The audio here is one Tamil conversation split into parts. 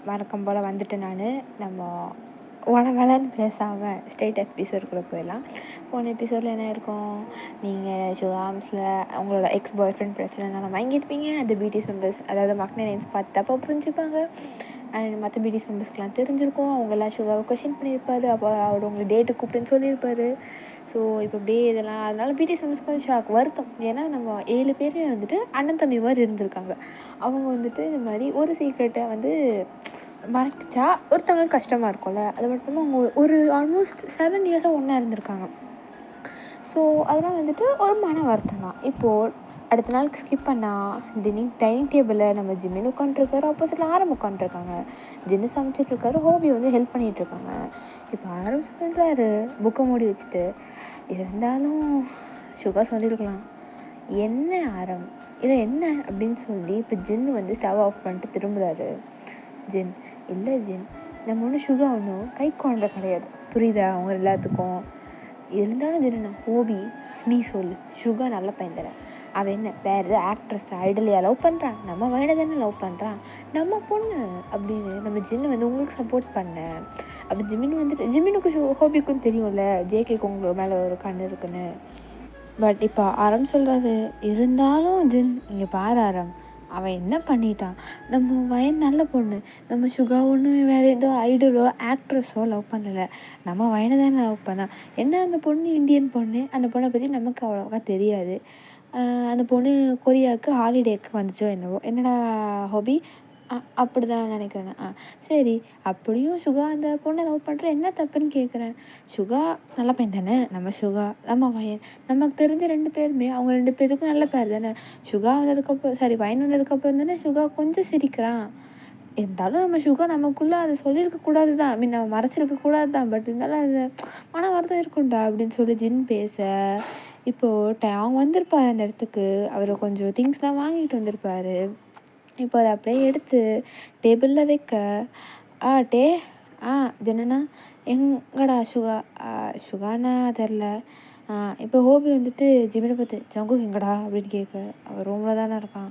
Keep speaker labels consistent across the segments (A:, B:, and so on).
A: வழக்கம் போல் வந்துட்டு நம்ம வளன்னு பேசாமல் ஸ்ட்ரெயிட் எபிசோடுக்குள்ளே போயிடலாம். போன எபிசோடில் என்ன இருக்கும், நீங்கள் ஷுகாம்ஸில் உங்களோட எக்ஸ் பாய் ஃப்ரெண்ட் பிரச்சனைனால வாங்கியிருப்பீங்க. அந்த பிடிஎஸ் மெம்பர்ஸ், அதாவது மக்னேன்ஸ் பார்த்து தப்பாக புரிஞ்சுப்பாங்க. அண்ட் மற்ற பிடிஎஸ் மெம்பர்ஸ்க்கெலாம் தெரிஞ்சிருக்கும். அவங்கெல்லாம் ஷுகாவை கொஷின் பண்ணியிருப்பாரு. அப்போ அவர் உங்களை டேட்டு கூப்பிட்டுன்னு சொல்லியிருப்பாரு. ஸோ இப்போ அப்படியே இதெல்லாம் அதனால் பிடிஎஸ் மெம்பர்ஸ்க்கு கொஞ்சம் ஷாக் வருத்தம். ஏன்னா நம்ம 7 பேருமே வந்துட்டு அண்ணன் தம்பி மாதிரி இருந்திருக்காங்க. அவங்க வந்துட்டு இந்த மாதிரி ஒரு சீக்ரெட்டை வந்து மறைச்சா ஒருத்தவங்களுக்கு கஷ்டமாக இருக்கும்ல. அது மட்டும் இல்லாமல் அவங்க ஒரு ஆல்மோஸ்ட் 7 இயர்ஸாக ஒன்றா இருந்திருக்காங்க. ஸோ அதெல்லாம் வந்துட்டு ஒரு மன வருத்தம் தான். இப்போது அடுத்த நாளுக்கு ஸ்கிப் பண்ணால் டைனிங் டேபிளில் நம்ம ஜிம்மின்னு உட்காந்துருக்காரு, ஆப்போசிட்டில் ஆரம் உட்காந்துருக்காங்க. ஜின்னு சமைச்சிட்ருக்காரு, ஹோபி வந்து ஹெல்ப் பண்ணிகிட்ருக்காங்க. இப்போ ஆரம் சொல்கிறாரு புக்கை மூடி வச்சுட்டு, இருந்தாலும் ஷுகா சொல்லியிருக்கலாம், என்ன ஆரம் இல்லை என்ன அப்படின்னு சொல்லி. இப்போ ஜின்னு வந்து ஸ்டவ் ஆஃப் பண்ணிட்டு திரும்புகிறாரு. ஜின், இல்லை ஜின், நம்ம ஒன்றும் ஷுகா ஒன்றும் கை குழந்தை கிடையாது, புரியுதா அவங்க எல்லாத்துக்கும். இருந்தாலும் ஜின்னு, ஹோபி நீ சொல்லு, ஷுகா நல்ல பையன் தானே, அவன் என்ன வேறு ஏதோ ஆக்ட்ரஸ் ஐடலையாக லவ் பண்ணுறான், நம்ம வயனை தானே லவ் பண்ணுறான், நம்ம பொண்ணு அப்படின்னு நம்ம ஜின்னு வந்து உங்களுக்கு சப்போர்ட் பண்ண. அப்போ ஜிம்மினுக்கு ஹோபிக்கும் தெரியும்ல ஜேகேக்கு உங்களை மேலே ஒரு கண்ணு இருக்குன்னு. பட் இப்போ ஆரம் சொல்கிறாரு, இருந்தாலும் ஜின் இங்கே பாரு ஆரம், அவன் என்ன பண்ணிட்டான், நம்ம வயன் நல்ல பொண்ணு, நம்ம ஷுகா ஒன்றும் வேறு ஏதோ ஐடலோ ஆக்ட்ரஸோ லவ் பண்ணலை, நம்ம வயனை தானே லவ் பண்ணான். என்ன அந்த பொண்ணு இந்தியன் பொண்ணு, அந்த பொண்ணை பற்றி நமக்கு அவ்வளோவா தெரியாது. அந்த பொண்ணு கொரியாவுக்கு ஹாலிடேக்கு வந்துச்சோ என்னவோ, என்னடா ஹோபி அப்படி தான் நினைக்கிறேன். சரி, அப்படியும் ஷுகா அந்த பொண்ணை லவ் பண்ணுறது என்ன தப்புன்னு கேட்குறேன். ஷுகா நல்ல பையன் தானே, நம்ம ஷுகா நம்ம வயன், நமக்கு தெரிஞ்ச 2 பேருமே அவங்க 2 பேருக்கும் நல்ல பேர் தானே. ஷுகா வந்ததுக்கப்புறம் வயன் வந்ததுக்கப்புறம் தானே ஷுகா கொஞ்சம் சிரிக்கிறான். இருந்தாலும் நம்ம ஷுகா நமக்குள்ளே அதை சொல்லியிருக்கக்கூடாது தான், நம்ம மறைச்சிருக்கக்கூடாது தான். பட் இருந்தாலும் அது மன வருத்தம் இருக்கும்டா அப்படின்னு சொல்லி ஜின் பேச, இப்போது அவங்க வந்திருப்பார் அந்த இடத்துக்கு, அவர் கொஞ்சம் திங்ஸ்லாம் வாங்கிட்டு வந்திருப்பார். இப்போ அதை அப்படியே எடுத்து டேபிளில் வைக்க, ஜனனா எங்கடா ஷுகானா தெரில. இப்போ ஹோபி வந்துட்டு ஜிம்மினை பார்த்து, ஜங்கு எங்கடா அப்படின்னு கேட்க, அவன் ரூமில் தானே இருக்கான்.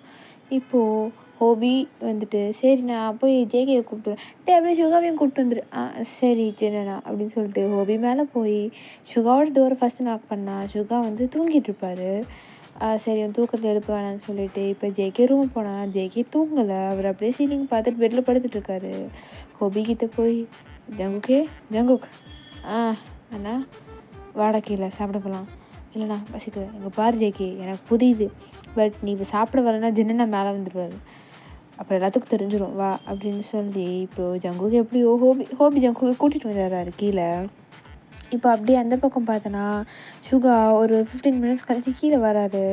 A: இப்போது ஹோபி வந்துட்டு, சரி நான் போய் ஜேகேவை கூப்பிட்டுறேன், அப்படியே ஷுகாவையும் கூப்பிட்டு வந்துடு. சரி ஜனனா அப்படின்னு சொல்லிட்டு ஹோபி மேலே போய் ஷுகாவோட டோரை ஃபஸ்ட்டு நாக் பண்ணா. ஷுகா வந்து தூங்கிட்டு இருப்பார். சரி அவன் தூக்கத்தில் எழுப்ப வேணான்னு சொல்லிட்டு இப்போ ஜேகே ரூம் போனால் ஜேகே தூங்கலை. அவர் அப்படியே சீலிங் பார்த்துட்டு பெட்டில் படுத்துட்ருக்காரு. ஹோபிக்கிட்ட போய், ஜங்குக் அண்ணா வாடா கீழே சாப்பிட போகலாம். இல்லைண்ணா பசிக்குது. எங்கள் பார் ஜேகே, எனக்கு புரியுது, பட் நீ இப்போ சாப்பிட வரலன்னா ஜின்னா மேலே வந்துடுவார், அப்புறம் எல்லாத்துக்கும் தெரிஞ்சிடும் வா அப்படின்னு சொல்லி இப்போது ஜங்குக்கு எப்படியோ ஹோபி ஜங்குக்கு கூட்டிகிட்டு வந்துடுறாரு கீழே. இப்போ அப்படியே அந்த பக்கம் பார்த்தோன்னா ஷுகா ஒரு 15 மினிட்ஸ் கழிச்சு கீழே வராரு.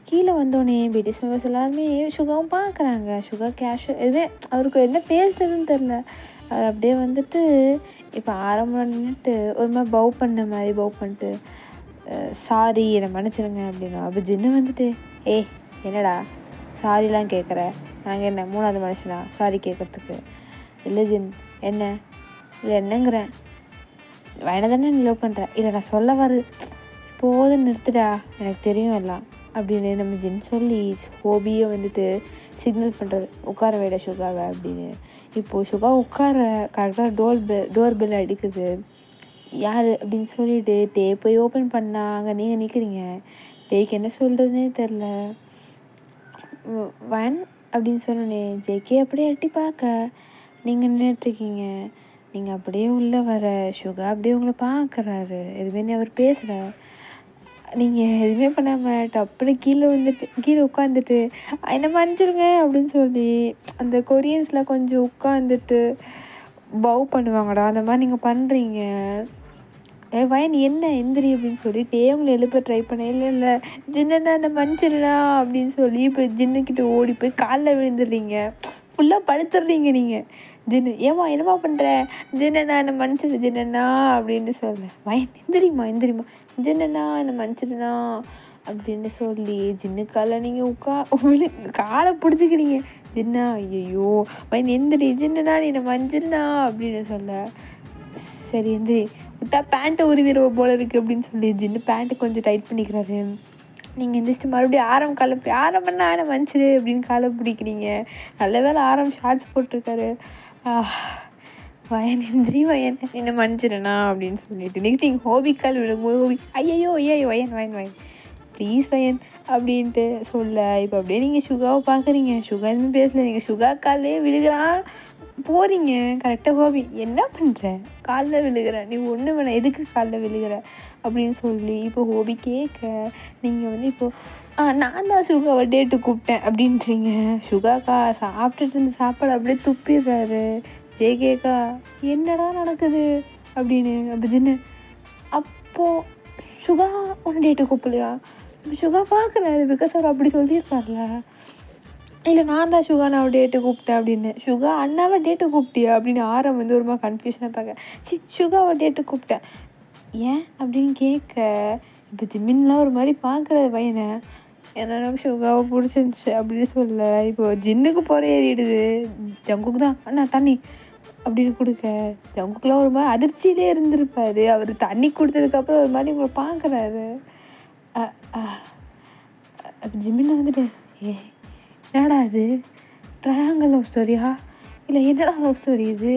A: கீழே வந்தோடனே பிடிஎஸ் மெம்பர்ஸ் எல்லாருமே ஷுகாவும் பார்க்குறாங்க. ஷுகா எதுவுமே அவருக்கு என்ன பேசுறதுன்னு தெரில. அவர் அப்படியே வந்துட்டு இப்போ ஆரம்பம் நின்றுட்டு ஒரு மாதிரி பவ் பண்ணிட்டு, சாரி என்னை மன்னிச்சிடுங்க அப்படின்னா. அப்போ ஜின்னு வந்துட்டு, என்னடா சாரிலாம் கேட்குற, நாங்கள் என்ன 3வது மனுஷனா சாரி கேட்குறதுக்கு? இல்லை ஜின், என்ன இல்லை என்னங்கிறேன், வயனை தானே நீ லவ் பண்ணுற, இல்லை நான் சொல்ல வரு, போதும் நிறுத்துடா, எனக்கு தெரியும் எல்லாம் அப்படின்னு நம்ம ஜின் சொல்லி ஹோபியை வந்துட்டு சிக்னல் பண்ணுறது, உட்கார வைட ஷுகாவை அப்படின்னு. இப்போது ஷுகா உட்கார கரெக்டாக டோர் பெல் அடிக்குது. யார் அப்படின்னு சொல்லிட்டு டே போய் ஓப்பன் பண்ணால் அங்கே நீங்கள் நிற்கிறீங்க. டேக்கு என்ன சொல்கிறதுனே தெரில. வயன் அப்படின்னு சொன்னோன்னே ஜேகே அப்படியே எட்டி பார்க்க, நீங்கள் நின்றுட்டுருக்கீங்க. நீங்கள் அப்படியே உள்ளே வர ஷுகா அப்படியே உங்களை பார்க்குறாரு. எதுவுமே அவர் பேசுகிற, நீங்கள் எதுவுமே பண்ணாமல் டப்புன்னு கீழே உட்காந்துட்டு என்ன மன்னிச்சிருங்க அப்படின்னு சொல்லி அந்த கொரியன்ஸில் கொஞ்சம் உட்காந்துட்டு பவ் பண்ணுவாங்கடா, அந்த மாதிரி நீங்கள் பண்ணுறீங்க. வயன் என்ன எந்திரி அப்படின்னு சொல்லி டேபிள் எழுப்ப ட்ரை பண்ண, இல்லை ஜின்னா அந்த மன்னிச்சிருடா அப்படின்னு சொல்லி இப்போ ஜின்னுக்கிட்ட ஓடி போய் காலில் விழுந்துடுறீங்க, ஃபுல்லாக படுத்துடுறீங்க நீங்கள். ஜின்னு, என்னம்மா பண்ணுற, ஜின்னா என்னை மன்னிச்சிடு ஜின்னா அப்படின்னு சொல்ல, வயன் எந்திரிம்மா ஜின்னா என்னை மன்னிச்சிடுண்ணா அப்படின்னு சொல்லி ஜின்னு காலை நீங்கள் காலை பிடிச்சிக்கிறீங்க. ஜின்னா, ஐயோ வயன் எந்திரி ஜின்னா நீ என்னை மன்னிச்சிடுண்ணா அப்படின்னு சொல்ல, சரி எந்திரி, விட்டா பேண்ட்டை உருவிடுவோம் போல இருக்குது அப்படின்னு சொல்லி ஜின்னு பேண்ட்டு கொஞ்சம் டைட் பண்ணிக்கிறாரு. நீங்கள் எந்திரிச்சிட்டு மறுபடியும் காலை ஆரம்பம்னா ஆனால் மன்னிச்சிடு அப்படின்னு காலை பிடிக்கிறீங்க. நல்ல வேளை ஷார்ட்ஸ் போட்டிருக்காரு. வயன் எந்திரி வயன் என்ன மன்னிச்சிடனா அப்படின்னு சொல்லிட்டு நெக்ஸ்ட் நீங்கள் ஹோபிக்கால் விழுங்கும்போது ஐயோ வயன் வயன் வயன் ப்ளீஸ் வயன் அப்படின்ட்டு சொல்ல. இப்போ அப்படியே நீங்கள் சுகாவை பார்க்குறீங்க. சுகா எதுவுமே பேசலை. நீங்கள் சுகா காலே விழுகிறான் போகிறீங்க. கரெக்டாக ஹோபி என்ன பண்ணுற, காலில் விழுகிற, நீ ஒன்று வேணாம், எதுக்கு காலில் விழுகிற அப்படின்னு சொல்லி இப்போ ஹோபி கேட்க நீங்கள் இப்போது நான் தான் சுகாவை டேட்டு கூப்பிட்டேன் அப்படின்றீங்க. சுகாக்கா சாப்பிட்டுட்டு இருந்த சாப்பாடு அப்படியே துப்பிடுறாரு. ஜேகேக்கா என்னடா நடக்குது அப்படின்னு. அப்போ ஜின்னு அப்போது சுகா ஒன்று டேட்டு கூப்பிடலையா? சுகா பார்க்குறாரு பிகாஸ் அவர் அப்படி சொல்லியிருக்கார்ல. இல்லை நான் தான் சுகா டேட்டு கூப்பிட்டேன் அப்படின்னு. சுகா அண்ணாவை டேட்டு கூப்பிட்டியா அப்படின்னு ஒரு மாதிரி கன்ஃபியூஷனாக பார்க்க. சுகாவை டேட்டு கூப்பிட்டேன் ஏன் அப்படின்னு கேட்க. இப்போ ஜிம்மின்லாம் ஒரு மாதிரி பார்க்குறது பையனை. ஏன்னா எனக்கு சுகாவை பிடிச்சிருந்துச்சு அப்படின்னு சொல்ல. இப்போ ஜின்னுக்கு போகிற ஏறிடுது. ஜங்குக்கு தான் அண்ணா தண்ணி அப்படின்னு கொடுக்க. ஜங்குக்குலாம் ஒரு மாதிரி அதிர்ச்சியிலே இருந்திருப்பாரு. அவர் தண்ணி கொடுத்ததுக்கப்புறம் ஒரு மாதிரி உங்களை பார்க்குறாரு. ஜிம்மின் வந்துட்டு என்னடா இது ட்ரையாங்கல் லவ் ஸ்டோரியா இல்லை என்னடா லவ் ஸ்டோரி இது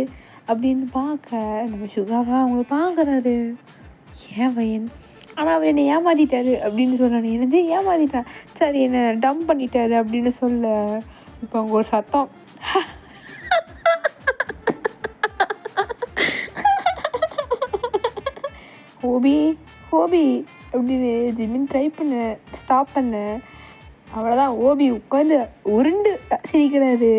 A: அப்படின்னு பார்க்க நம்ம சுகாவா அவங்கள பார்க்குறாரு. ஏன் பையன் ஆனால் அவர் என்னை ஏமாற்றிட்டாரு அப்படின்னு சொல்கிறானு. என்னது ஏமாற்றிட்டான், சரி என்னை டம்ப் பண்ணிட்டாரு அப்படின்னு சொல்ல. இப்போ அவங்க ஒரு சத்தம் ஹோபி ஹோபி அப்படின்னு ஜிம்மின் ட்ரை பண்ண ஸ்டாப் பண்ண. அவ்வளோதான் ஓபி உட்காந்து உருண்டு சிரிக்கிறாரு.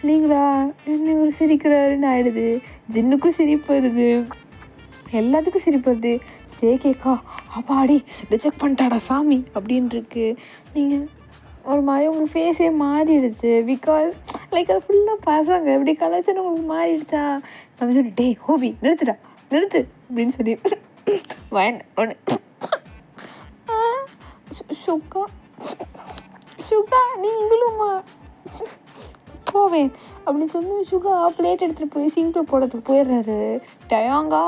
A: நீங்களா என்ன ஒரு சிரிக்கிறாருன்னு ஆயிடுது. ஜின்னுக்கும் சிரிப்பு வருது, எல்லாத்துக்கும் சிரிப்பு வருது. ஜேகேக்கா அப்பாடி ரிஜெக்ட் பண்ணிட்டாடா சாமி அப்படின்னு இருக்கு. நீங்கள் ஒரு மாதிரி உங்களுக்கு ஃபேஸே மாறிடுச்சு. பிகாஸ் லைக் அது ஃபுல்லாக பசங்க இப்படி கலாச்சாரம் உங்களுக்கு மாறிடுச்சா. நம்ம சொல்லி டே ஹோபி நிறுத்துடா நிறுத்து அப்படின்னு சொல்லி வயன் ஒன்று சுக்கா சுகா நீங்களுமா போவேன் அப்படின்னு சொல்லி சுகா பிளேட் எடுத்துகிட்டு போய் சிங்கில் போடுறதுக்கு போயிடுறாரு. டயாங்கா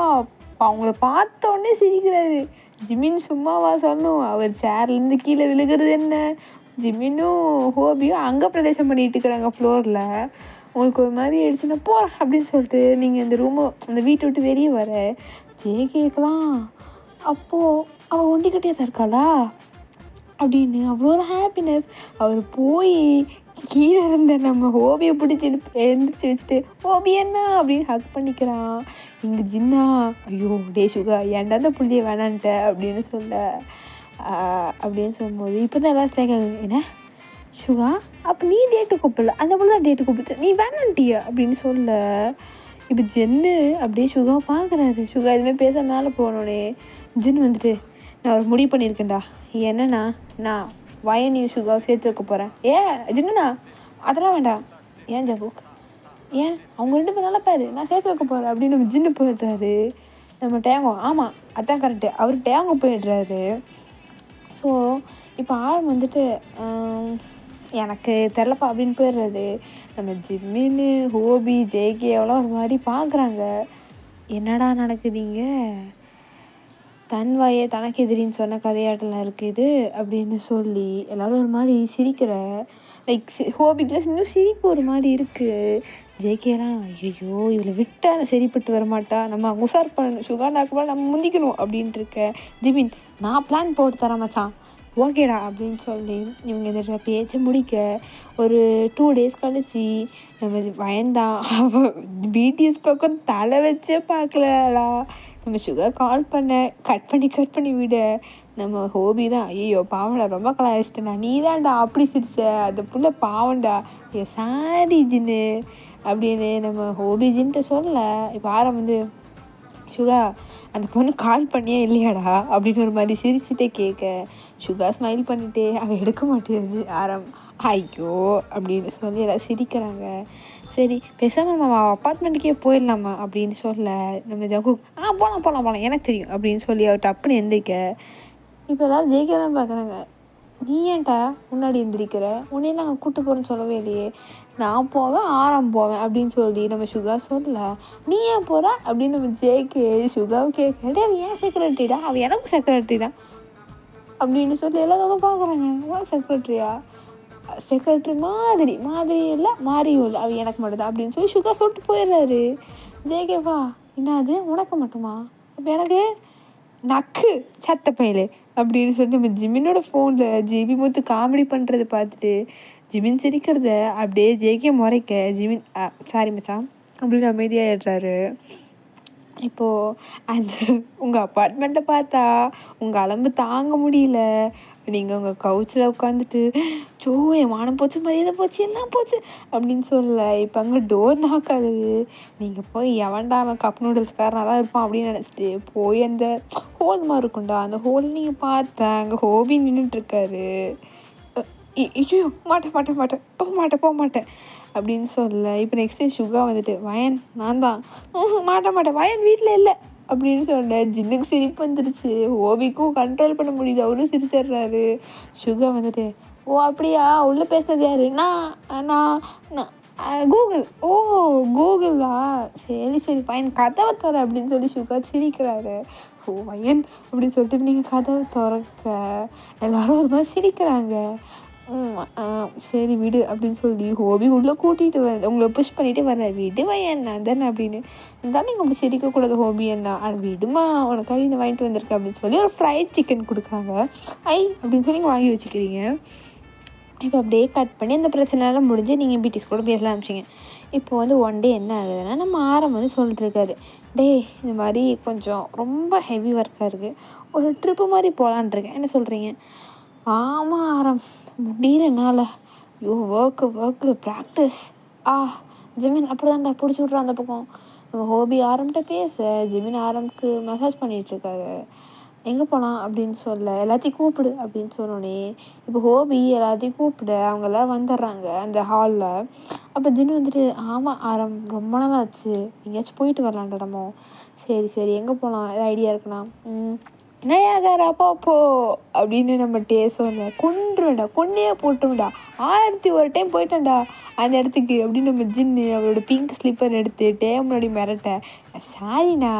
A: அவங்கள பார்த்தோன்னே சிரிக்கிறாரு. ஜிமின் சும்மாவா சொல்லணும், அவர் சேர்லேருந்து கீழே விழுகிறது என்ன. ஜிமினும் ஹோபியும் அங்கே பிரதேசம் பண்ணிட்டு இருக்கிறாங்க ஃப்ளோரில். உங்களுக்கு ஒரு மாதிரி ஆயிடுச்சுன்னா போகிறேன் அப்படின்னு சொல்லிட்டு நீங்கள் இந்த அந்த வீட்டை விட்டு வெளியே வர. ஜேகேக்கெலாம் அப்போது அவள் ஒண்டிக்கிட்டே தான் இருக்காளா அப்படின்னு அவ்வளோ ஒரு ஹாப்பினஸ். அவர் போய் கீழே இருந்த நம்ம ஹோபியை பிடிச்சி எழுந்திரிச்சு வச்சுட்டு ஹோபி என்ன அப்படின்னு ஹக் பண்ணிக்கிறான். இங்கே ஜின்னா ஐயோ டே சுகா ஏன்டா அந்த புள்ளியை வேணான்ட்ட அப்படின்னு அப்படின்னு சொல்லும்போது இப்போ தான் எல்லாம் ஸ்ட்ரைக் ஆகுது. என்ன சுகா அப்போ நீ டேட்டு கூப்பிடல, அந்த புள்ள தான் டேட்டு கூப்பிடுச்சு, நீ வேணான்ட்டியா அப்படின்னு சொல்ல. இப்போ ஜென்னு அப்படியே சுகா பார்க்குறாரு. சுகா எதுவுமே பேச மேலே போனோடனே ஜென் வந்துட்டு நான் ஒரு முடிவு பண்ணியிருக்கேன்டா. என்னண்ணா நான் வயனையும் சுகாவை சேர்த்து வைக்க போகிறேன். ஜின்னுண்ணா அதெல்லாம் வேண்டாம். ஏன் ஜபுக் ஏன் அவங்க 2 பேரும் நல்லா பாரு, நான் சேர்த்து வைக்க போகிறேன் அப்படின்னு நம்ம ஜின்னு போயிடுறாரு. நம்ம டேங்கோ ஆமாம் அதான் கரெக்டு, அவர் டேங்கோ போயிடுறாரு. ஸோ இப்போ வந்துட்டு எனக்கு தெரிலப்பா அப்படின்னு போயிடுறாரு. நம்ம ஜிம்மின்னு ஹோபி ஜேகே எவ்வளோ ஒரு மாதிரி பார்க்குறாங்க. என்னடா நடக்குதுங்க, தன் வாயே தனக்கு எதிரின்னு சொன்ன கதையாட்டெல்லாம் இருக்குது அப்படின்னு சொல்லி எல்லோரும் ஒரு மாதிரி சிரிக்கிற. லைக் ஹோபிக்கில் இன்னும் சிரிப்பு ஒரு மாதிரி இருக்குது. ஜேகேலாம் ஐயோ இவளை விட்டால் சரிப்பட்டு வரமாட்டா, நம்ம உசார் பண்ணணும், சுகாண்டாக்கு நம்ம முந்திக்கணும் அப்படின்ட்டு இருக்க. ஜிமின் நான் பிளான் போட்டு தரேன் மச்சான், ஓகேடா அப்படின்னு சொல்லி இவங்க இந்த பேச்சை முடிக்க ஒரு 2 days கழிச்சு நம்ம வயன்தான் பிடிஎஸ் பக்கம் தலை வச்சே பார்க்கலடா. நம்ம சுகர் கால் பண்ண கட் பண்ணி விட நம்ம ஹோபி தான் ஐயோ பாவண்டா ரொம்ப கலாயிச்சிட்டேண்ணா, நீ தான்டா அப்படி சிரிச்ச, அந்த புள்ள பாவண்டா ஏ சாரி ஜின்னு அப்படின்னு நம்ம ஹோபி ஜின்ட்டு சொல்ல. இப்போ சுகா அந்த பொண்ணு கால் பண்ணியே இல்லையாடா அப்படின்னு ஒரு மாதிரி சிரிச்சுட்டே கேட்க. சுகா ஸ்மைல் பண்ணிட்டே அவள் எடுக்க மாட்டேங்குது. ஐயோ அப்படின்னு சொல்லி எல்லாம் சிரிக்கிறாங்க. சரி பேசாமல் நம்ம அப்பார்ட்மெண்ட்டுக்கே போயிடலாமா அப்படின்னு சொல்ல. நம்ம ஜகு போகலாம் எனக்கு தெரியும் அப்படின்னு சொல்லி அவர் டப்புன்னு எந்திரிக்க. இப்போ எல்லோரும் ஜெயிக்க தான் பார்க்குறாங்க. நீ ஏன்டா முன்னாடி எந்திரிக்கிற, உன்னையும் நாங்கள் கூப்பிட்டு போகிறோன்னு சொல்லவே இல்லையே, நான் போவேன் போவேன் அப்படின்னு சொல்லி நம்ம சுகா சொல்ல. நீ ஏன் போகிற அப்படின்னு நம்ம ஜேகே சுகாவை கேட்க. அவன் ஏன் செக்ரட்டரிடா, அவன் எனக்கும் செக்ரட்டரி தான். அப்படின்னு சொல்லி எல்லாரும் பார்க்குறாங்க. செக்ரட்டரியா? செக்ரட்டரி மாதிரி இல்லை, மாறியும் இல்லை, அவ எனக்கு மட்டும்தான் அப்படின்னு சொல்லி சுகா சொல்லிட்டு போயிடுறாரு. ஜேகேவா என்னது உனக்கு மட்டுமா? அப்போ எனக்கு நக்கு சத்த பையலே அப்படின்னு சொல்லிட்டு நம்ம ஜிமினோட ஃபோனில் ஜிபி முத்து காமெடி பண்ணுறதை பார்த்துட்டு ஜிமின் சிரிக்கிறத அப்படியே ஜேகே முறைக்க ஜிமின் சாரி மச்சான் அப்படின்னு அமைதியாகிடுறாரு. இப்போது அந்த உங்கள் அப்பார்ட்மெண்ட்டை பார்த்தா உங்கள் அலம்பு தாங்க முடியல. நீங்கள் உங்கள் கவுச்சில் உட்காந்துட்டு சோ என் மானம் போச்சு, மரியாதை போச்சு, எல்லாம் போச்சு அப்படின்னு சொல்லல. இப்போ அங்கே டோர் நாக் ஆகுது. நீங்கள் போய் எவன்டா அவன் கப் நூடுல்ஸ்காரனாக தான் இருப்பான் அப்படின்னு நினச்சிட்டு போய் அந்த ஹோல் மாதிரி இருக்கும்டா, அந்த ஹோல் நீங்கள் பார்த்தேன் அங்கே ஹோபி நின்றுட்டுருக்காரு. ஐயோ போக மாட்டேன் அப்படின்னு சொல்ல. இப்போ நெக்ஸ்ட் சுகா வந்துட்டு வயன் நான் தான் மாட்டேன் வயன் வீட்டில் இல்லை அப்படின்னு சொல்ல. ஜின்னுக்கு சிரிப்பு வந்துருச்சு. ஹோபிக்கும் கண்ட்ரோல் பண்ண முடியல, அவரும் சிரிச்சிடுறாரு. சுகா வந்துட்டு ஓ அப்படியா, உள்ளே பேசுனது யாரு? நான் கூகுள். ஓ கூகுளா, சரி பையன் கதவை தர அப்படின்னு சொல்லி சுகா சிரிக்கிறாரு. ஓ வயன் அப்படின்னு சொல்லிட்டு நீங்கள் கதவை திறக்க எல்லாரும் ஒரு மாதிரி சிரிக்கிறாங்க. சரி விடு அப்படின்னு சொல்லி ஹோபி உள்ளே கூட்டிகிட்டு உங்களை புஷ் பண்ணிகிட்டே வர்றேன். விடு வயன் நான் தானே அப்படின்னு. இருந்தாலும் நீங்கள் அப்படி சிரிக்கக்கூடாது ஹோபி என்ன, விடுமா உனக்காக இந்த வாங்கிட்டு வந்திருக்கேன் அப்படின்னு சொல்லி ஒரு ஃப்ரைட் சிக்கன் கொடுக்குறாங்க. அப்படின்னு சொல்லி நீங்கள் வாங்கி வச்சுக்கிறீங்க. இப்போ அப்படியே கட் பண்ணி அந்த பிரச்சனைலாம் முடிஞ்சு நீங்கள் பிடிஎஸ் கூட பேசலாம் ஆரம்பிச்சிங்க. இப்போ ஒன் டே என்ன ஆகுதுன்னா நம்ம ஆரம் சொல்லிட்டுருக்காரு, இந்த மாதிரி கொஞ்சம் ரொம்ப ஹெவி ஒர்க்காக இருக்குது, ஒரு ட்ரிப்பு மாதிரி போகலான்ட்ருக்கேன், என்ன சொல்கிறீங்க? ஆமாம் ஆரம் முடியல என்னால், ஐயோ ஒர்க்கு ப்ராக்டிஸ். ஜிமின் அப்படி தான்டா பிடிச்சி விட்றான் அந்த பக்கம். நம்ம ஹோபி ஆரம்பிட்ட பேச ஜிமின் ஆரம்புக்கு மெசேஜ் பண்ணிகிட்ருக்காரு. எங்கே போகலாம் அப்படின்னு சொல்ல, எல்லாத்தையும் கூப்பிடு அப்படின்னு சொன்னோடனே இப்போ ஹோபி எல்லாத்தையும் கூப்பிடு, அவங்க எல்லோரும் வந்துடுறாங்க அந்த ஹாலில். அப்போ ஜின் வந்துட்டு ஆமாம் ஆரம் ரொம்ப நாள் ஆச்சு, எங்கேயாச்சும் போயிட்டு வரலான்டா நம்ம. சரி எங்கே போகலாம், ஏதாவது ஐடியா இருக்குண்ணா? நயாகரா போ அப்படின்னு நம்ம சொன்ன கொன்னையே போட்டுருண்டா, 1001 டைம் போயிட்டேன்டா அந்த இடத்துக்கு அப்படின்னு நம்ம ஜின்னு அவரோட பிங்க் ஸ்லிப்பர் எடுத்து முன்னாடி மிரட்ட. சாரிண்ணா,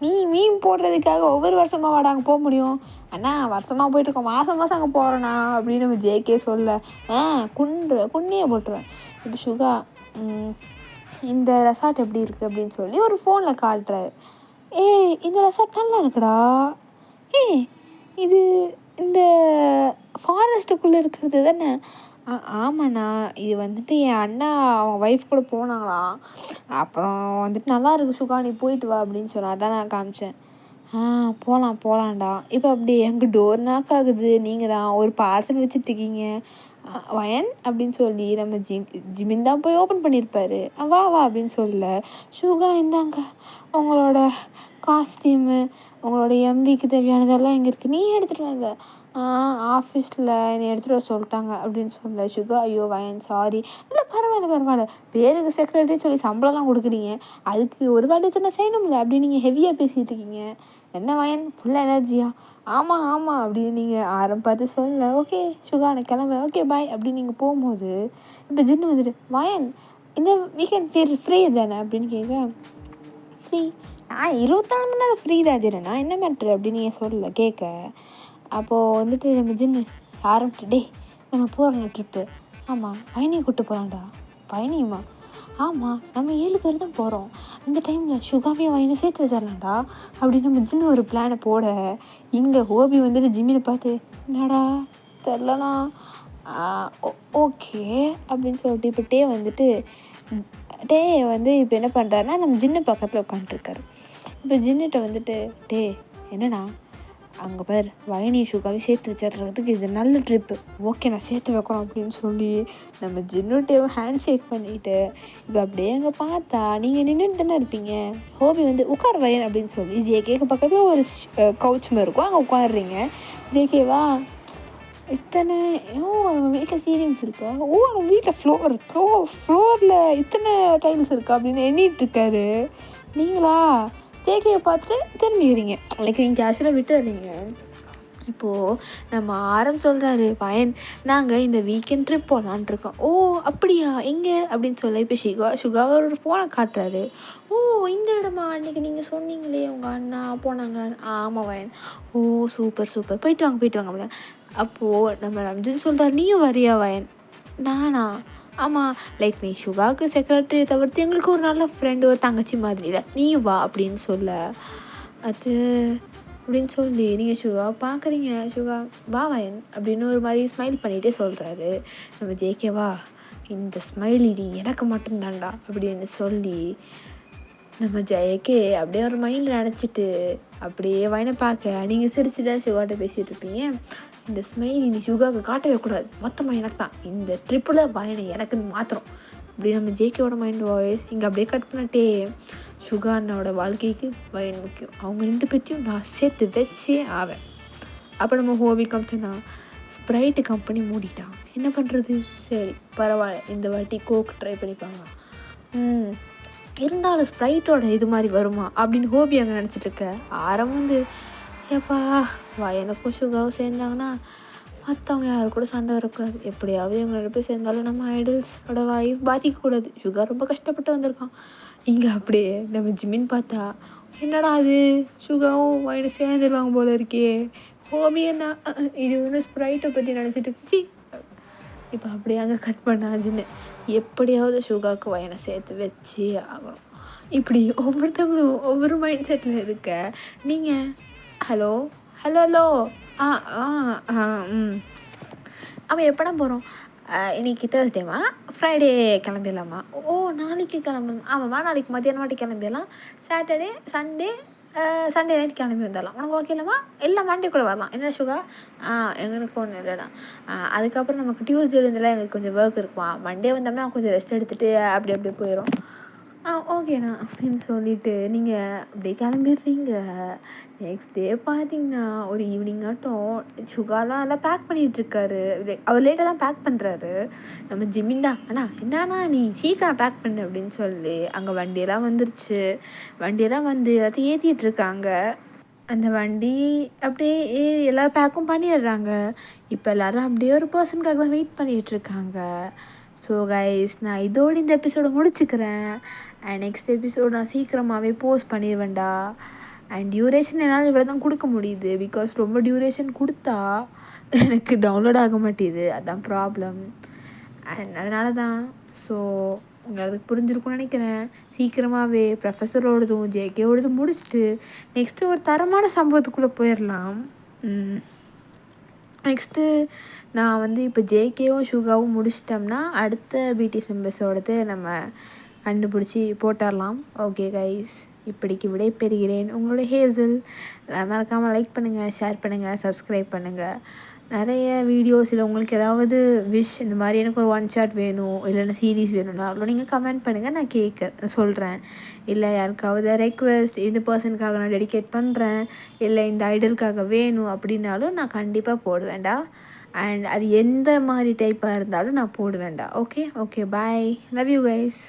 A: நீ மீன் போடுறதுக்காக ஒவ்வொரு வருஷமாக வாடா அங்கே போக முடியும்? அண்ணா வருஷமாக போயிட்டுருக்கோம், மாதம் நம்ம போகிறோண்ணா அப்படின்னு நம்ம ஜேகே சொல்ல. கொன்னையே போட்டுருவேன். இப்போ சுகா இந்த ரெசார்ட் எப்படி இருக்குது அப்படின்னு சொல்லி ஒரு ஃபோனில் காட்டுறாரு. இந்த ரெசார்ட் நல்லா இருக்குடா. இது இந்த ஃபாரஸ்ட்டுக்குள்ளே இருக்கிறது தானே? ஆமாண்ணா, இது என் அண்ணா அவங்க ஒய்ஃப் கூட போனாங்களாம், அப்புறம் நல்லா இருக்கு சுகா, நீ போயிட்டு வா அப்படின்னு சொன்னா, அதான் நான் காமிச்சேன். போகலான்டா. இப்போ அப்படி எங்கள் டோர் நாக் ஆகுது, நீங்கள் தான் ஒரு பார்சல் வச்சுட்ருக்கீங்க வயன் அப்படின்னு சொல்லி நம்ம ஜிமின் தான் போய் ஓப்பன் பண்ணியிருப்பாரு. வா அப்படின்னு சொல்ல சுகா இந்தாங்க உங்களோட காஸ்டியூமு, உங்களோட எம்பிக்கு தேவையானதெல்லாம் எங்கே இருக்குது, நீ எடுத்துகிட்டு வந்த? ஆஃபீஸில் என்னை எடுத்துகிட்டு வர சொல்லிட்டாங்க அப்படின்னு சொல்ல. சுகா ஐயோ வயன் சாரி. இல்லை பரவாயில்ல, பேருக்கு செக்ரட்டரி சொல்லி சம்பளம்லாம் கொடுக்குறீங்க, அதுக்கு ஒரு வேலை தானே செய்யணும்ல அப்படின்னு நீங்கள் ஹெவியாக பேசிகிட்டு இருக்கீங்க. என்ன வயன் ஃபுல்லாக எனர்ஜியா? ஆமாம் அப்படின்னு நீங்கள் பார்த்து சொல்ல. ஓகே சுகா நான் கிளம்புறேன், ஓகே பாய் அப்படின்னு நீங்கள் போகும்போது இப்போ ஜின்னு வந்துட்டு வயன் இந்த வீக்கெண்ட் ஃப்ரீ தானே அப்படின்னு கேட்க. ஃப்ரீ? 24 மணி நேரம் ஃப்ரீ தான் ஜிரண்ணா, என்ன மேட்ரு அப்படின்னு நீங்கள் சொல்லல கேட்க. அப்போது நம்ம ஜின்னு ஆரம்பிட்டு நம்ம போகிறோம் ட்ரிப்பு. ஆமாம் பயணியை கூப்பிட்டு போகலான்டா. பயணியுமா? ஆமாம் நம்ம 7 பேர் தான் போகிறோம், இந்த டைமில் சுகாவையும் வயனை சேர்த்து வச்சிடலாம்டா அப்படின்னு நம்ம ஜின்னு ஒரு பிளானை போட. இங்கே ஹோபி ஜிம்மினை பார்த்து என்னடா தெரிலண்ணா ஓகே அப்படின்னு சொல்லிட்டு இப்போ இப்போ என்ன பண்ணுறாருன்னா நம்ம ஜின்னு பக்கத்தில் உட்காந்துருக்காரு. இப்போ ஜின்னுட்ட என்னண்ணா அங்கே பேர் வயனி சுகாவை சேர்த்து வச்சிடுறதுக்கு இது நல்ல ட்ரிப்பு, ஓகே நான் சேர்த்து வைக்கிறோம் அப்படின்னு சொல்லி நம்ம ஜின்னுட்டையும் ஹேண்ட் ஷேக் பண்ணிவிட்டு இப்போ அப்படியே அங்கே பார்த்தா நீங்கள் நின்றுட்டு தானே இருப்பீங்க. ஹோபி உட்கார் வயன் அப்படின்னு சொல்லி ஜேகேக்கு பக்கத்தில் ஒரு கவுச் மாதிரி இருக்கும், அங்கே உட்காடுறீங்க. ஜேகேவா இத்தனை அவன் வீட்டில் சீலிங்ஸ் இருக்கா? அவன் வீட்டில் ஃப்ளோர் இருக்கா? ஃப்ளோரில் இத்தனை டைல்ஸ் இருக்கா அப்படின்னு எண்ணிட்டுருக்காரு. நீங்களா? ஜேகேயை பார்த்துட்டு திரும்பிக்கிறீங்க, லைக் நீங்கள் கேஷுவலாக விட்டுறீங்க. இப்போது நம்ம சொல்கிறாரு பயன், நாங்கள் இந்த வீக்கெண்ட் ட்ரிப் போகலான்ட்ருக்கோம். ஓ அப்படியா, எங்கே அப்படின்னு சொல்ல இப்போ சுகாவை ஒரு ஃபோனை காட்டுறாரு. ஓ இந்த இடமா, அன்றைக்கி நீங்கள் சொன்னீங்களே உங்கள் அண்ணா போனாங்க. ஆமாம் வயன். ஓ சூப்பர் சூப்பர், போயிட்டு வாங்க அப்படின்னு. அப்போது நம்ம ரம்ஜன் சொல்கிறார், நீயும் வரியா வயன்? நானா? ஆமாம், லைக் நீ சுகாவுக்கு செக்ரட்டரி தவிர்த்து எங்களுக்கு ஒரு நல்ல ஃப்ரெண்டு, ஒரு தங்கச்சி மாதிரி இல்லை, நீயும் வா அப்படின்னு சொல்ல, அது அப்படின்னு சொல்லி நீங்கள் சுகாவை பார்க்குறீங்க, சுகா வா வயன் அப்படின்னு ஒரு மாதிரி ஸ்மைல் பண்ணிகிட்டே சொல்கிறாரு. நம்ம ஜேகேவா, இந்த ஸ்மைல் நீ எனக்கு மட்டும்தான்டா அப்படின்னு சொல்லி நம்ம ஜெயக்கே அப்படியே ஒரு மைண்டில் நினச்சிட்டு அப்படியே வயனை பார்க்க, நீங்கள் சிரிச்சு தான் சுகாட்ட பேசிகிட்டு இருப்பீங்க. இந்த ஸ்மைல் நீ சுகாவுக்கு காட்டவே கூடாது, மொத்தமாக எனக்கு தான், இந்த ட்ரிப்பில் வயனை எனக்குன்னு மாத்திரம் அப்படி நம்ம ஜேகேவோட மைண்ட் வாய்ஸ் இங்கே அப்படியே கட் பண்ணிட்டே, சுகா அண்ணாவோட வாழ்க்கைக்கு வயன் முக்கியம், அவங்க 2 பேர்த்தையும் நான் சேர்த்து வச்சே ஆவேன். அப்போ நம்ம ஹோபி காமிச்சேன்னா, ஸ்ப்ரைட்டு கம்பெனி மூடிட்டான், என்ன பண்ணுறது, சரி பரவாயில்ல இந்த வாட்டி கோக் ட்ரை பண்ணிப்பாங்க, இருந்தாலும் ஸ்ப்ரைட்டோட இது மாதிரி வருமா அப்படின்னு ஹோபி அங்கே நினச்சிட்ருக்க. வந்து ஏப்பா எனக்கும் சுகாவும் சேர்ந்தாங்கன்னா மற்றவங்க யாரு கூட சண்டை வரக்கூடாது, எப்படியாவது இவங்க 2 பேர் சேர்ந்தாலும் நம்ம ஐடல்ஸோட வாய்ப்பு பாதிக்கக்கூடாது, சுகா ரொம்ப கஷ்டப்பட்டு வந்திருக்கான். இங்கே அப்படியே நம்ம ஜிம்மின்னு பார்த்தா, என்னடா அது சுகாவும் வயனை சேர்ந்துருவாங்க போல இருக்கே, ஹோபி என்ன இது ஒன்று ஸ்ப்ரைட்டை பற்றி நினச்சிட்டு சி. இப்போ அப்படியே அங்கே கட் பண்ணாச்சுன்னு, எப்படியாவது சுகாவுக்கு வயனை சேர்த்து வச்சே ஆகணும். இப்படி ஒவ்வொருத்தவங்களும் ஒவ்வொரு மைண்ட் செட்டில் இருக்க, நீங்கள் ஹலோ ஹலோ ஹலோ ஆ ஆ ஆ அவன் எப்படா போகிறோம், இன்றைக்கி தேர்ஸ்டேவா, ஃப்ரைடே கிளம்பிடலாமா, ஓ நாளைக்கு கிளம்பணும், ஆமாம்மா நாளைக்கு மத்தியானம் வாட்டி கிளம்பிடலாம், சாட்டர்டே சண்டே நைட் கிளம்பி வந்துடலாம், உனக்கு ஓகே இல்லைம்மா, எல்லாம் மண்டே கூட வரலாம், என்ன சுகா, எங்களுக்கு ஒன்றும் இல்லைடா, அதுக்கப்புறம் நமக்கு டியூஸ்டேலேருந்துலாம் எங்களுக்கு கொஞ்சம் ஒர்க் இருக்குமா, மண்டே வந்தோம்னா கொஞ்சம் ரெஸ்ட் எடுத்துகிட்டு அப்படியே போயிடும், ஓகேண்ணா அப்படின்னு சொல்லிவிட்டு நீங்கள் அப்படியே கிளம்பிடுறீங்க. நெக்ஸ்ட் டே பார்த்தீங்கன்னா ஒரு ஈவினிங் ஆட்டம் சுகாலாம் எல்லாம் பேக் பண்ணிகிட்ருக்காரு, அவர் லேட்டாக தான் பேக் பண்ணுறாரு. நம்ம ஜிம்மின்டா அண்ணா என்னண்ணா நீ சீக்கிரம் பேக் பண்ணு அப்படின்னு சொல்லி அங்கே வண்டியெல்லாம் வந்துருச்சு, வண்டியெல்லாம் வந்து எல்லாத்தையும் ஏற்றிட்டுருக்காங்க. அந்த வண்டி அப்படியே எல்லோரும் பேக்கும் பண்ணிடுறாங்க. இப்போ எல்லோரும் அப்படியே ஒரு பர்சனுக்காக தான் வெயிட் பண்ணிகிட்ருக்காங்க. ஸோ கைஸ், நான் இதோடு இந்த எபிசோடை முடிச்சுக்கிறேன். அண்ட் நெக்ஸ்ட் எபிசோடு நான் சீக்கிரமாகவே போஸ்ட் பண்ணிடுவேன்டா. அண்ட் டியூரேஷன் என்னால் இவ்வளோ தான் கொடுக்க முடியுது, பிகாஸ் ரொம்ப டியூரேஷன் கொடுத்தா எனக்கு டவுன்லோட் ஆக மாட்டேது, அதுதான் ப்ராப்ளம். அண்ட் அதனால தான். ஸோ உங்களுக்கு புரிஞ்சிருக்கும்னு நினைக்கிறேன். சீக்கிரமாகவே ப்ரொஃபஸரோடதும் ஜேகேவோடதும் முடிச்சுட்டு நெக்ஸ்ட்டு ஒரு தரமான சம்பவத்துக்குள்ளே போயிடலாம். நெக்ஸ்ட்டு நான் வந்து இப்போ ஜேகேவும் சுகாவும் முடிச்சிட்டோம்னா அடுத்த பிடிஎஸ் மெம்பர்ஸோடது நம்ம கண்டுபிடிச்சி போட்டுடலாம். ஓகே கைஸ், இப்படிக்கு விடை பெறுகிறேன். உங்களோட ஹேசல். மறக்காமல் லைக் பண்ணுங்கள், ஷேர் பண்ணுங்கள், சப்ஸ்கிரைப் பண்ணுங்கள். நிறைய வீடியோஸ் இல்லை உங்களுக்கு ஏதாவது விஷ் இந்த மாதிரி எனக்கு ஒரு 1 ஷாட் வேணும் இல்லைன்னா சீரீஸ் வேணும்னாலும் நீங்கள் கமெண்ட் பண்ணுங்கள், நான் சொல்கிறேன். இல்லை யாருக்காவது ரெக்வெஸ்ட் இந்த பர்சனுக்காக நான் டெடிகேட் பண்ணுறேன், இல்லை இந்த ஐடலுக்காக வேணும் அப்படின்னாலும் நான் கண்டிப்பாக போடுவேன்டா. அண்ட் அது எந்த மாதிரி டைப்பாக இருந்தாலும் நான் போடுவேன்டா. Okay bye, love you guys.